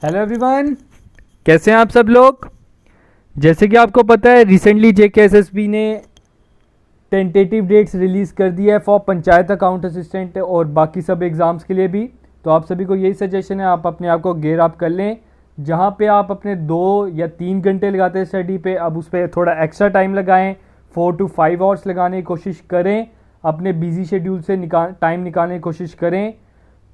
Hello everyone, कैसे हैं आप सब लोग। जैसे कि आपको पता है रिसेंटली जेकेएसएसबी ने टेंटेटिव डेट्स रिलीज़ कर दिया है फॉर पंचायत अकाउंट असिस्टेंट और बाकी सब एग्ज़ाम्स के लिए भी। तो आप सभी को यही सजेशन है, आप अपने आप को गेयर अप कर लें। जहां पे आप अपने 2 या 3 घंटे लगाते हैं स्टडी पे, अब उस पर थोड़ा एक्स्ट्रा टाइम लगाएं, 4 to 5 आवर्स लगाने की कोशिश करें। अपने बिजी शेड्यूल से टाइम निकालने की कोशिश करें।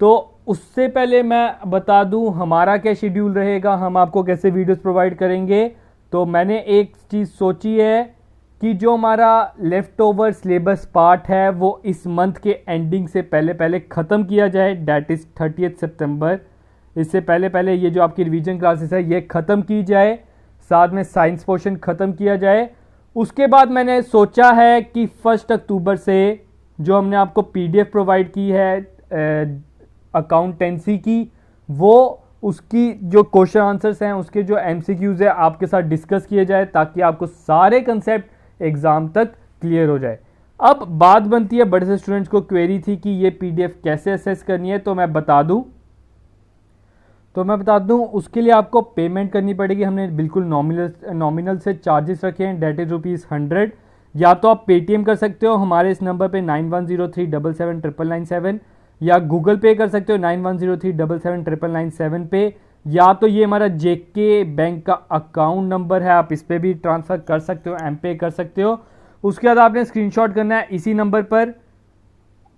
तो उससे पहले मैं बता दूं हमारा क्या शेड्यूल रहेगा, हम आपको कैसे वीडियोस प्रोवाइड करेंगे। तो मैंने एक चीज़ सोची है कि जो हमारा लेफ्ट ओवर सिलेबस पार्ट है वो इस मंथ के एंडिंग से पहले पहले ख़त्म किया जाए, डैट इज़ 30 सितंबर। इससे पहले पहले ये जो आपकी रिवीजन क्लासेस है ये ख़त्म की जाए, साथ में साइंस पोर्शन ख़त्म किया जाए। उसके बाद मैंने सोचा है कि 1 अक्टूबर से जो हमने आपको पीडीएफ प्रोवाइड की है अकाउंटेंसी की, वो उसकी जो क्वेश्चन आंसर्स हैं उसके जो एमसीक्यूज है आपके साथ डिस्कस किए जाए, ताकि आपको सारे कंसेप्ट एग्जाम तक क्लियर हो जाए। अब बात बनती है, बड़े से स्टूडेंट्स को क्वेरी थी कि ये पीडीएफ कैसे असेस करनी है, तो मैं बता दूं उसके लिए आपको पेमेंट करनी पड़ेगी। हमने बिल्कुल नॉमिनल से चार्जेस रखे हैं, डेट इज ₹100। या तो आप पेटीएम कर सकते हो हमारे इस नंबर पे 9103779997, या गूगल पे कर सकते हो 9103779997 पे, या तो ये हमारा जेके बैंक का अकाउंट नंबर है, आप इस पे भी ट्रांसफ़र कर सकते हो, एम पे कर सकते हो। उसके बाद आपने स्क्रीनशॉट करना है, इसी नंबर पर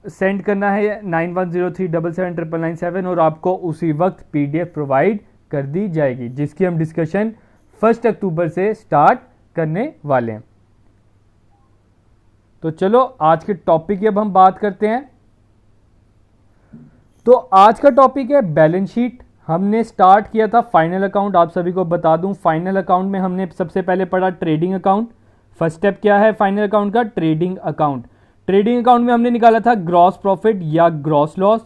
सेंड करना है 9103779997 और आपको उसी वक्त पीडीएफ प्रोवाइड कर दी जाएगी, जिसकी हम डिस्कशन 1 अक्टूबर से स्टार्ट करने वाले हैं। तो चलो आज के टॉपिक की अब हम बात करते हैं। तो आज का टॉपिक है बैलेंस शीट। हमने स्टार्ट किया था फाइनल अकाउंट। आप सभी को बता दूं, फाइनल अकाउंट में हमने सबसे पहले पढ़ा ट्रेडिंग अकाउंट। फर्स्ट स्टेप क्या है फाइनल अकाउंट का? Trading account. ट्रेडिंग अकाउंट में हमने निकाला था ग्रॉस प्रॉफिट या ग्रॉस लॉस।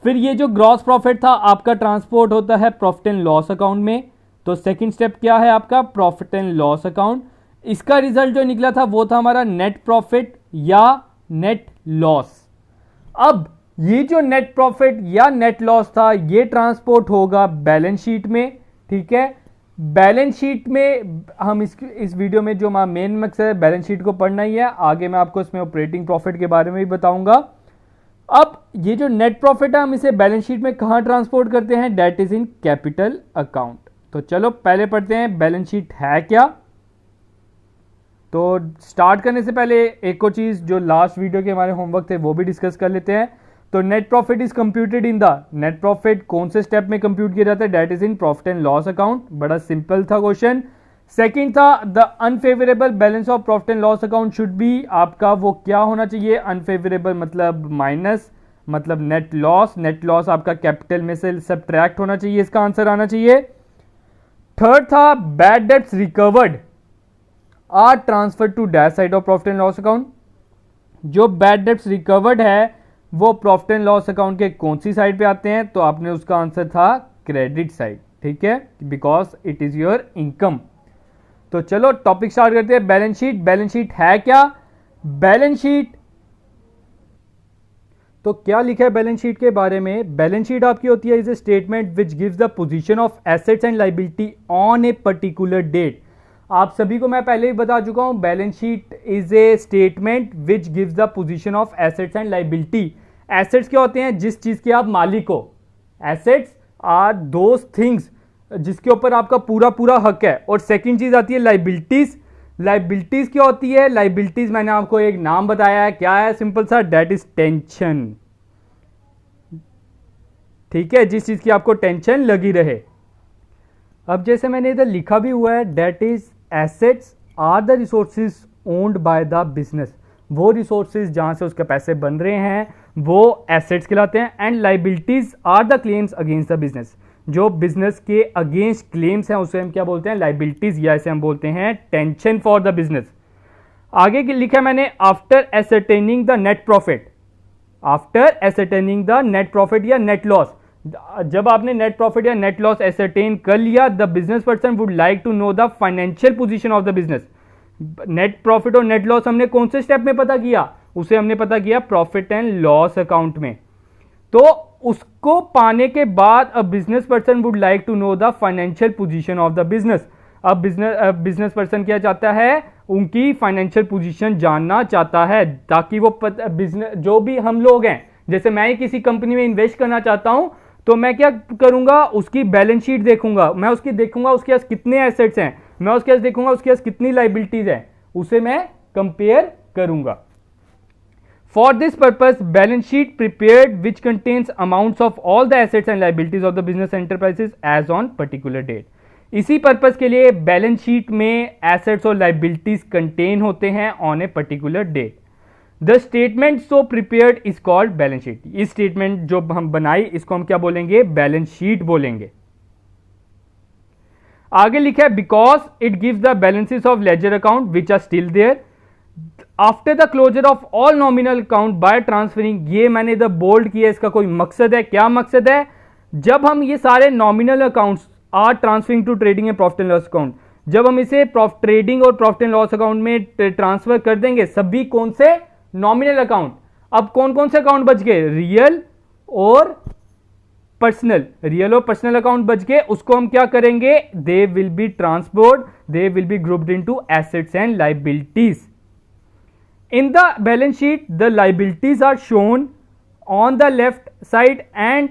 फिर ये जो ग्रॉस प्रॉफिट था आपका ट्रांसपोर्ट होता है प्रॉफिट एंड लॉस अकाउंट में। तो सेकंड स्टेप क्या है आपका? Profit and loss account. इसका रिजल्ट जो निकला था वो था हमारा नेट प्रॉफिट या नेट लॉस। अब ये जो नेट प्रॉफिट या नेट लॉस था ये ट्रांसपोर्ट होगा बैलेंस शीट में, ठीक है। बैलेंस शीट में हम इस वीडियो में जो हमारा मेन मकसद है बैलेंस शीट को पढ़ना ही है। आगे मैं आपको इसमें ऑपरेटिंग प्रॉफिट के बारे में भी बताऊंगा। अब ये जो नेट प्रॉफिट है हम इसे बैलेंस शीट में कहां ट्रांसपोर्ट करते हैं? That is in capital account. तो चलो पहले पढ़ते हैं बैलेंस शीट है क्या। तो स्टार्ट करने से पहले एक और चीज जो लास्ट वीडियो के हमारे होमवर्क थे वो भी डिस्कस कर लेते हैं। तो net profit is computed in the, net profit कौन से स्टेप में कंप्यूट किया जाता है? That is in profit and loss account. बड़ा सिंपल था क्वेश्चन। सेकंड था the unfavourable balance of profit and loss account should be, आपका वो क्या होना चाहिए? अनफेवरेबल मतलब माइनस, मतलब नेट लॉस। नेट लॉस आपका कैपिटल में से सब्ट्रैक्ट होना चाहिए, इसका आंसर आना चाहिए। थर्ड था bad debts recovered are transfer to dash side of profit and loss account. जो बैड डेट्स रिकवर्ड है वो प्रॉफिट एंड लॉस अकाउंट के कौन सी साइड पे आते हैं? तो आपने उसका आंसर था क्रेडिट साइड, ठीक है, because it is your income. तो चलो टॉपिक स्टार्ट करते हैं। Balance sheet. बैलेंस शीट है क्या? बैलेंस शीट, तो क्या लिखा है बैलेंस शीट के बारे में? बैलेंस शीट आपकी होती है is a statement which gives the position of assets and liability on a particular date. आप सभी को मैं पहले ही बता चुका हूं, balance sheet is a statement which gives the position of assets and liability. Assets क्या होते हैं? जिस चीज के आप मालिक हो। एसेट्स आर दोज थिंग्स जिसके ऊपर आपका पूरा पूरा हक है। और सेकंड चीज आती है लायबिलिटीज। लायबिलिटीज क्या होती है? लायबिलिटीज मैंने आपको एक नाम बताया है, क्या है? सिंपल सा, डेट इज टेंशन, ठीक है, जिस चीज की आपको टेंशन लगी रहे। अब जैसे मैंने इधर लिखा भी हुआ है, that is assets are the resources owned by the business. वो रिसोर्सेज जहां से उसके पैसे बन रहे हैं वो एसेट्स कहलाते हैं। And liabilities are the claims against the business. जो बिजनेस के अगेंस्ट क्लेम्स हैं उसे हम क्या बोलते हैं? लायबिलिटीज, या इसे हम बोलते हैं टेंशन फॉर द बिजनेस। आगे लिखा है मैंने after ascertaining the net profit. After ascertaining the net profit या नेट लॉस, जब आपने नेट प्रॉफिट या नेट लॉस एसरटेन कर लिया, the business person would like to know the financial position of the business. Net profit और net loss हमने कौन से स्टेप में पता किया? उसे हमने पता किया प्रॉफिट एंड लॉस अकाउंट में। तो उसको पाने के बाद a business person would like to know the financial position of the business. अब बिजनेस पर्सन क्या चाहता है, उनकी फाइनेंशियल पोजीशन जानना चाहता है, ताकि वो बिजनेस जो भी हम लोग हैं, जैसे मैं ही किसी कंपनी में इन्वेस्ट करना चाहता हूं तो मैं क्या करूंगा, उसकी बैलेंस शीट देखूंगा, मैं उसकी देखूंगा उसके पास कितने एसेट्स हैं, मैं उसके पास देखूंगा उसके पास कितनी लाइबिलिटीज है, उसे मैं कंपेयर करूंगा। For this purpose balance sheet prepared which contains amounts of all the assets and liabilities of the business enterprises as on particular date. इसी पर्पस के लिए बैलेंस शीट में एसेट्स और लाइबिलिटीज कंटेन होते हैं on a particular date. The statement so prepared is called balance sheet. इस statement जो हम बनाई इसको हम क्या बोलेंगे, बैलेंस शीट बोलेंगे। आगे लिखा है because it gives the balances of ledger account which are still there after the closure of all nominal account by transferring. ये मैंने द बोल्ड किया, इसका कोई मकसद है, क्या मकसद है, जब हम ये सारे nominal accounts are transferring to trading and profit and loss account, जब हम इसे ट्रेडिंग और प्रॉफिट एंड लॉस अकाउंट में ट्रांसफर कर देंगे, सभी कौन से, नॉमिनल अकाउंट। अब कौन कौन से अकाउंट बच गए, रियल और पर्सनल, रियल और पर्सनल अकाउंट बच गए, उसको हम क्या करेंगे, they will be transferred, they will be grouped into assets and liabilities. In the balance sheet the liabilities are shown on the left side and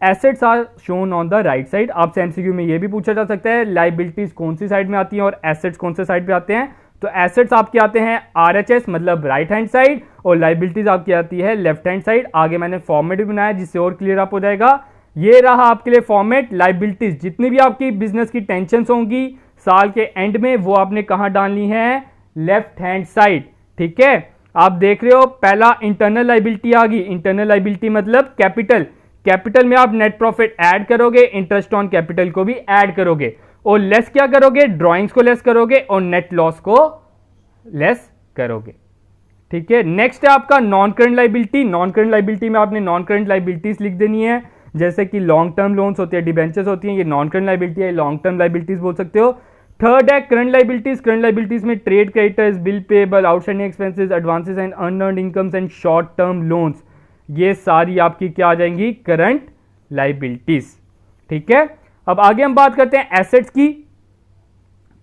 assets are shown on the right side. आपसे MCQ में यह भी पूछा जा सकता है liabilities कौन सी side में आती हैं और एसेट्स कौन से साइड पे आते हैं। तो एसेट्स आपके आते हैं RHS मतलब राइट हैंड साइड, और लाइबिलिटीज आपकी आती है लेफ्ट हैंड साइड। आगे मैंने फॉर्मेट भी बनाया जिससे और क्लियर अप हो जाएगा। ये रहा आपके लिए फॉर्मेट। लाइबिलिटीज जितनी भी आपकी बिजनेस की टेंशन होंगी साल के एंड में, वो आपने कहां डालनी है, लेफ्ट हैंड साइड। ठीक है, आप देख रहे हो पहला इंटरनल लाइबिलिटी आ गई। इंटरनल लाइबिलिटी मतलब कैपिटल, कैपिटल में आप नेट प्रॉफिट ऐड करोगे, इंटरेस्ट ऑन कैपिटल को भी ऐड करोगे, और लेस क्या करोगे, ड्रॉइंग्स को लेस करोगे और नेट लॉस को लेस करोगे। ठीक है, नेक्स्ट है आपका non current liability. Non current liability में आपने नॉन करंट लाइबिलिटीज लिख देनी है, जैसे कि लॉन्ग टर्म लोन्स होते हैं, डिबेंचर्स होती हैं, ये नॉन करंट लाइबिलिटी है, लॉन्ग टर्म लाइबिलिटीज बोल सकते हो। थर्ड है करंट लाइबिलिटीज। करंट लाइबिलिटीज में trade creditors, bill payable, outstanding expenses, advances and unearned incomes and short term loans, ये सारी आपकी क्या आ जाएंगी, करंट लाइबिलिटीज। ठीक है, अब आगे हम बात करते हैं एसेट्स की।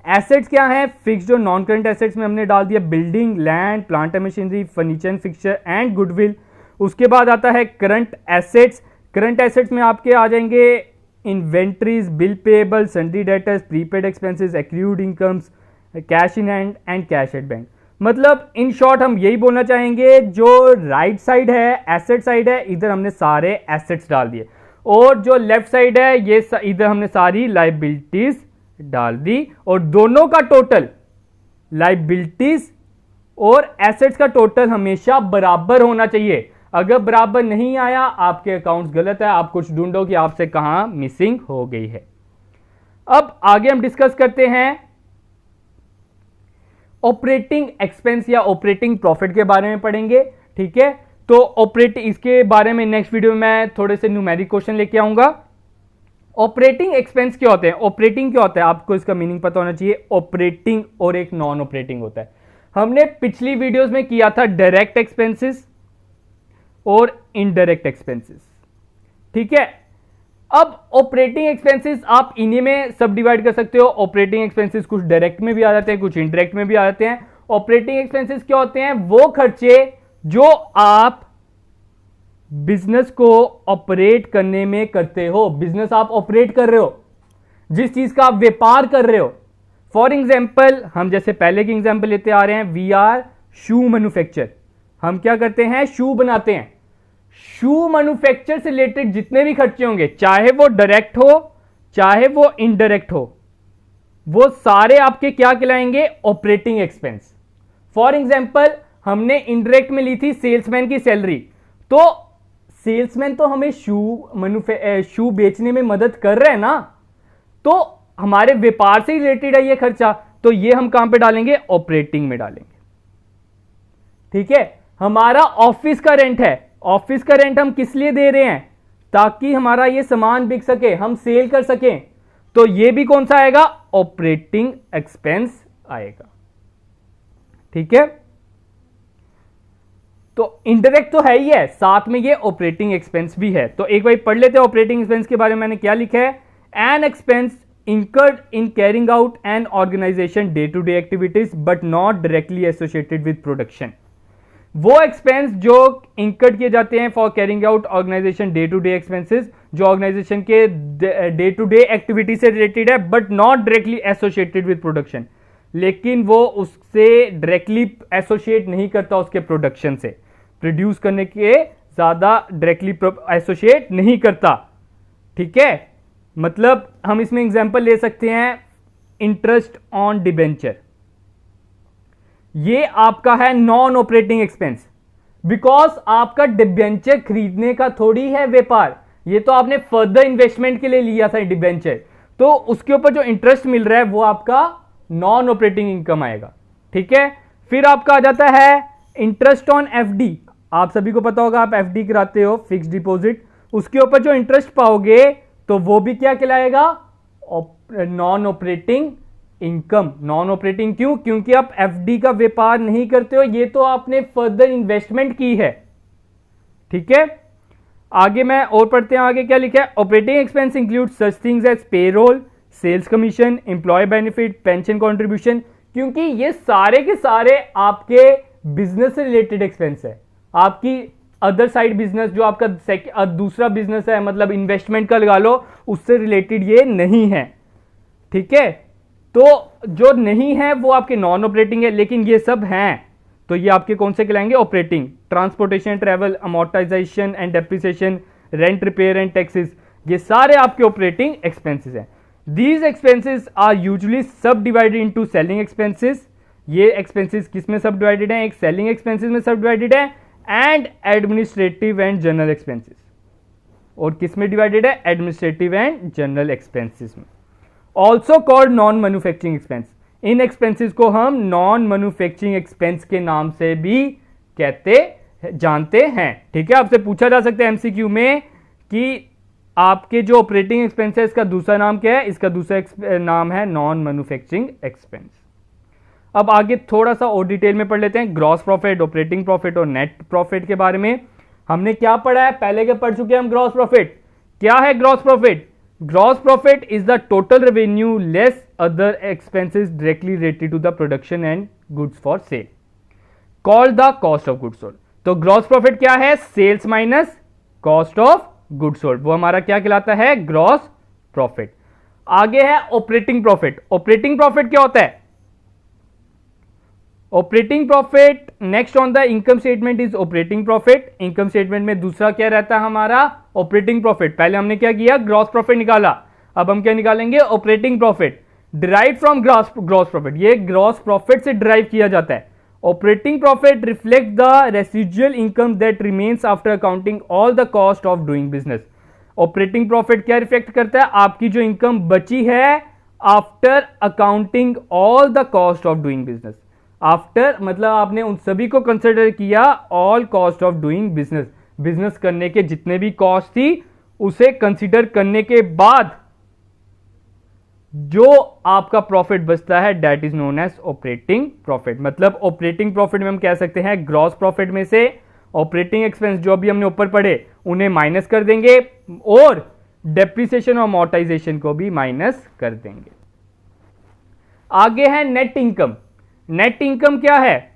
एसेट्स क्या है, फिक्स्ड और नॉन करंट एसेट्स में हमने डाल दिया building, land, plant and machinery, furniture and fixture and goodwill. उसके बाद आता है करंट एसेट्स। करंट एसेट्स में आपके आ जाएंगे inventories, bill payable, sundry debtors, prepaid expenses, accrued incomes, cash in hand and cash at bank. मतलब इन शॉर्ट हम यही बोलना चाहेंगे, जो राइट साइड है, एसेट साइड है, इधर हमने सारे एसेट्स डाल दिए, और जो लेफ्ट साइड है ये इधर हमने सारी लाइबिलिटीज डाल दी, और दोनों का टोटल, लाइबिलिटीज और एसेट्स का टोटल हमेशा बराबर होना चाहिए। अगर बराबर नहीं आया आपके अकाउंट्स गलत है, आप कुछ ढूंढो कि आपसे कहां मिसिंग हो गई है। अब आगे हम डिस्कस करते हैं ऑपरेटिंग एक्सपेंस या ऑपरेटिंग प्रॉफिट के बारे में पढ़ेंगे। ठीक है, तो ऑपरेटिंग, इसके बारे में नेक्स्ट वीडियो में मैं थोड़े से न्यूमेरिक क्वेश्चन लेके आऊंगा। ऑपरेटिंग एक्सपेंस क्या होते हैं, ऑपरेटिंग क्या होता है, आपको इसका मीनिंग पता होना चाहिए। ऑपरेटिंग और एक नॉन ऑपरेटिंग होता है। हमने पिछली वीडियोस में किया था डायरेक्ट एक्सपेंसेस और इनडायरेक्ट एक्सपेंसेस। ठीक है, अब ऑपरेटिंग एक्सपेंसेस आप इन्हीं में सब डिवाइड कर सकते हो। ऑपरेटिंग एक्सपेंसेस कुछ डायरेक्ट में भी आ जाते हैं, कुछ इनडायरेक्ट में भी आ जाते हैं। ऑपरेटिंग एक्सपेंसेस क्या होते हैं, वो खर्चे जो आप बिजनेस को ऑपरेट करने में करते हो। बिजनेस आप ऑपरेट कर रहे हो, जिस चीज का आप व्यापार कर रहे हो। फॉर एग्जाम्पल, हम जैसे पहले की एग्जाम्पल लेते आ रहे हैं, वी आर शू मैन्युफैक्चर। हम क्या करते हैं, शू बनाते हैं। शू मैन्युफैक्चर से रिलेटेड जितने भी खर्चे होंगे, चाहे वो डायरेक्ट हो चाहे वो इनडायरेक्ट हो, वो सारे आपके क्या कहलाएंगे, ऑपरेटिंग एक्सपेंस। फॉर एग्जाम्पल, हमने इनडायरेक्ट में ली थी सेल्समैन की सैलरी, तो सेल्समैन तो हमें शू बेचने में मदद कर रहे हैं ना, तो हमारे व्यापार से रिलेटेड है ये खर्चा, तो ये हम कहां पे डालेंगे, ऑपरेटिंग में डालेंगे। ठीक है, हमारा ऑफिस का रेंट है। ऑफिस का रेंट हम किस लिए दे रहे हैं, ताकि हमारा ये सामान बिक सके, हम सेल कर सकें, तो ये भी कौन सा आएगा, ऑपरेटिंग एक्सपेंस आएगा। ठीक है, तो इनडायरेक्ट तो है ही है, साथ में ये ऑपरेटिंग एक्सपेंस भी है। तो एक बार पढ़ लेते हैं ऑपरेटिंग एक्सपेंस के बारे में मैंने क्या लिखा है। An expense incurred in carrying out an organization day-to-day activities but not directly associated with production। वो एक्सपेंस जो इंकर्ड किए जाते हैं for carrying out organisation day to day expenses, जो ऑर्गेनाइजेशन के डे टू डे एक्टिविटी से related है but not directly associated with production, लेकिन वो उससे डायरेक्टली एसोसिएट नहीं करता, उसके प्रोडक्शन से प्रोड्यूस करने के ज्यादा डायरेक्टली एसोसिएट नहीं करता। ठीक है, मतलब हम इसमें एग्जांपल ले सकते हैं इंटरेस्ट ऑन डिबेंचर, ये आपका है नॉन ऑपरेटिंग एक्सपेंस, बिकॉज आपका डिबेंचर खरीदने का थोड़ी है व्यापार, ये तो आपने फर्दर इन्वेस्टमेंट के लिए लिया था डिबेंचर, तो उसके ऊपर जो इंटरेस्ट मिल रहा है वो आपका नॉन ऑपरेटिंग इनकम आएगा। ठीक है, फिर आपका आ जाता है इंटरेस्ट ऑन एफडी। आप सभी को पता होगा, आप एफडी कराते हो, फिक्स डिपॉजिट, उसके ऊपर जो इंटरेस्ट पाओगे तो वो भी क्या कहलाएगा, non operating income. Non operating क्यों? क्योंकि आप एफडी का व्यापार नहीं करते हो, ये तो आपने फर्दर इन्वेस्टमेंट की है। ठीक है, आगे मैं और पढ़ते हैं, आगे क्या लिखा है। Operating expense include such things as payroll, sales commission, employ benefit, pension contribution, क्योंकि ये सारे के सारे आपके बिजनेस से रिलेटेड एक्सपेंस है। आपकी अदर साइड बिजनेस जो आपका दूसरा बिजनेस है, मतलब इन्वेस्टमेंट का लगा लो, उससे रिलेटेड ये नहीं है। ठीक है, तो जो नहीं है वो आपके नॉन ऑपरेटिंग है, लेकिन ये सब हैं तो ये आपके कौन से कहलाएंगे, operating. Transportation, travel, amortisation and depreciation, rent, repair and taxes, ये सारे आपके ऑपरेटिंग एक्सपेंसेस हैं। दीज एक्सपेंसेस आर यूजुअली सब डिवाइडेड इनटू सेलिंग एक्सपेंसेस। ये एक्सपेंसेस किस में सब डिवाइडेड है, एक सेलिंग एक्सपेंसेस में सब डिवाइडेड है, and administrative and general expenses. और किस में डिवाइडेड है, एडमिनिस्ट्रेटिव एंड जनरल एक्सपेंसेस में। Also called non manufacturing expense. इन एक्सपेंसेस को हम नॉन मैन्युफैक्चरिंग एक्सपेंस के नाम से भी जानते हैं। ठीक है, आपसे पूछा जा सकता है एमसीक्यू में कि आपके जो ऑपरेटिंग एक्सपेंस है इसका दूसरा नाम क्या है, इसका दूसरा नाम है नॉन मैन्युफैक्चरिंग एक्सपेंस। अब आगे थोड़ा सा और डिटेल में पढ़ लेते हैं ग्रॉस प्रॉफिट, ऑपरेटिंग प्रॉफिट और नेट प्रॉफिट के बारे में। हमने क्या पढ़ा है, पहले के पढ़ चुके हैं हम ग्रॉस प्रॉफिट। क्या है gross profit? Gross profit is the total revenue less other expenses directly related to the production and goods for sale, called the cost of goods sold. तो ग्रॉस प्रॉफिट क्या है, sales minus cost of goods sold, वो हमारा क्या कहलाता है, gross profit. आगे है ऑपरेटिंग प्रॉफिट। ऑपरेटिंग प्रॉफिट क्या होता है, operating profit next on the income statement is operating profit. Income statement में दूसरा क्या रहता है हमारा, ऑपरेटिंग प्रॉफिट। पहले हमने क्या किया, ग्रॉस प्रॉफिट निकाला, अब हम क्या निकालेंगे, operating profit derive from gross profit. ये ग्रॉस प्रॉफिट से डिराइव किया जाता है। Operating profit reflect the residual income that remains after accounting all the cost of doing business. Operating profit क्या रिफ्लेक्ट करता है, आपकी जो इनकम बची है after accounting all the cost of doing business. After मतलब आपने उन सभी को कंसिडर किया, all cost of doing business, business करने के जितने भी कॉस्ट थी उसे कंसिडर करने के बाद जो आपका प्रॉफिट बचता है that is known as operating profit. मतलब ऑपरेटिंग प्रॉफिट में हम कह सकते हैं ग्रॉस प्रॉफिट में से ऑपरेटिंग एक्सपेंस जो अभी हमने ऊपर पढ़े उन्हें माइनस कर देंगे और डेप्रिसिएशन और अमोर्टाइजेशन को भी माइनस कर देंगे। आगे है नेट इनकम। नेट इनकम क्या है,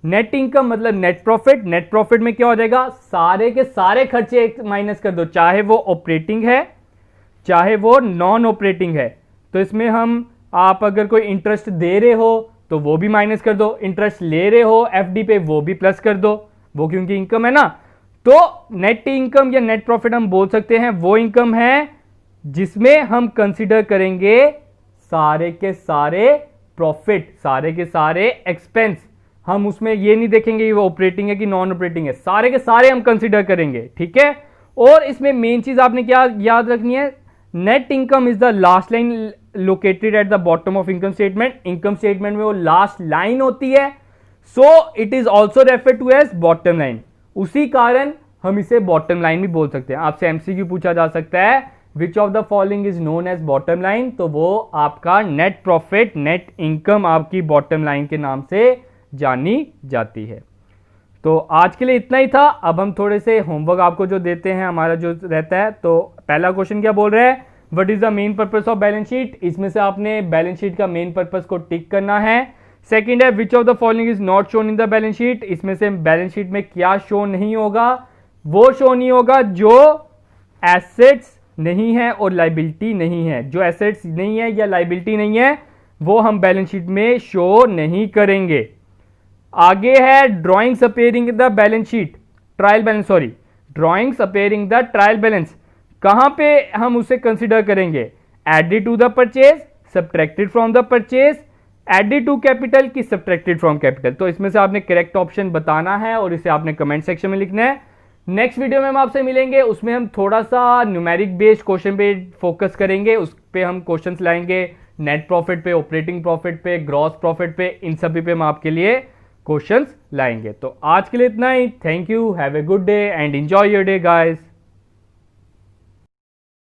नेट इनकम मतलब नेट प्रॉफिट। नेट प्रॉफिट में क्या हो जाएगा, सारे के सारे खर्चे माइनस कर दो, चाहे वो ऑपरेटिंग है चाहे वो नॉन ऑपरेटिंग है। तो इसमें हम आप अगर कोई इंटरेस्ट दे रहे हो तो वो भी माइनस कर दो, इंटरेस्ट ले रहे हो एफडी पे वो भी प्लस कर दो, वो क्योंकि इनकम है ना। तो नेट इनकम या नेट प्रॉफिट हम बोल सकते हैं वो इनकम है जिसमें हम कंसीडर करेंगे सारे के सारे प्रॉफिट, सारे के सारे एक्सपेंस। हम उसमें ये नहीं देखेंगे वो ऑपरेटिंग है कि नॉन ऑपरेटिंग है, सारे के सारे हम कंसीडर करेंगे। ठीक है, और इसमें मेन चीज आपने क्या याद रखनी है, net income is the last line located at the bottom of income statement. Income statement में वो लास्ट लाइन होती है, so it is also refer to as bottom line. उसी कारण हम इसे बॉटम लाइन भी बोल सकते हैं। आपसे एमसीक्यू पूछा जा सकता है which of the following is known as bottom line, तो वो आपका नेट प्रॉफिट, नेट इनकम आपकी बॉटम लाइन के नाम से जानी जाती है। तो आज के लिए इतना ही था। अब हम थोड़े से होमवर्क आपको जो देते हैं, हमारा जो रहता है, तो पहला क्वेश्चन क्या बोल रहा है, what is the main purpose of balance sheet. इसमें से आपने बैलेंस शीट का मेन पर्पस को टिक करना है। सेकंड है which of the following is not shown in the balance sheet. इसमें से बैलेंस शीट में क्या शो नहीं होगा, वो शो नहीं होगा जो एसेट्स नहीं है और लाइबिलिटी नहीं है। जो एसेट्स नहीं है या लाइबिलिटी नहीं है वो हम बैलेंस शीट में शो नहीं करेंगे। आगे है drawings appearing in the balance sheet, trial balance, sorry, drawings appearing the trial balance, कहां पे हम उसे कंसिडर करेंगे, added to the purchase, subtracted from the purchase, added to capital की सब्ट्रैक्टेड फ्रॉम कैपिटल। तो इसमें से आपने करेक्ट ऑप्शन बताना है और इसे आपने कमेंट सेक्शन में लिखना है। नेक्स्ट वीडियो में हम आपसे मिलेंगे, उसमें हम थोड़ा सा न्यूमेरिक बेस्ड क्वेश्चन पे फोकस करेंगे। उस पे हम क्वेश्चंस लाएंगे नेट प्रॉफिट पे, ऑपरेटिंग प्रॉफिट पे, ग्रॉस प्रॉफिट पे, इन सभी पे हम आपके लिए क्वेश्चंस लाएंगे। तो आज के लिए इतना ही। Thank you, have a good day and enjoy your day guys.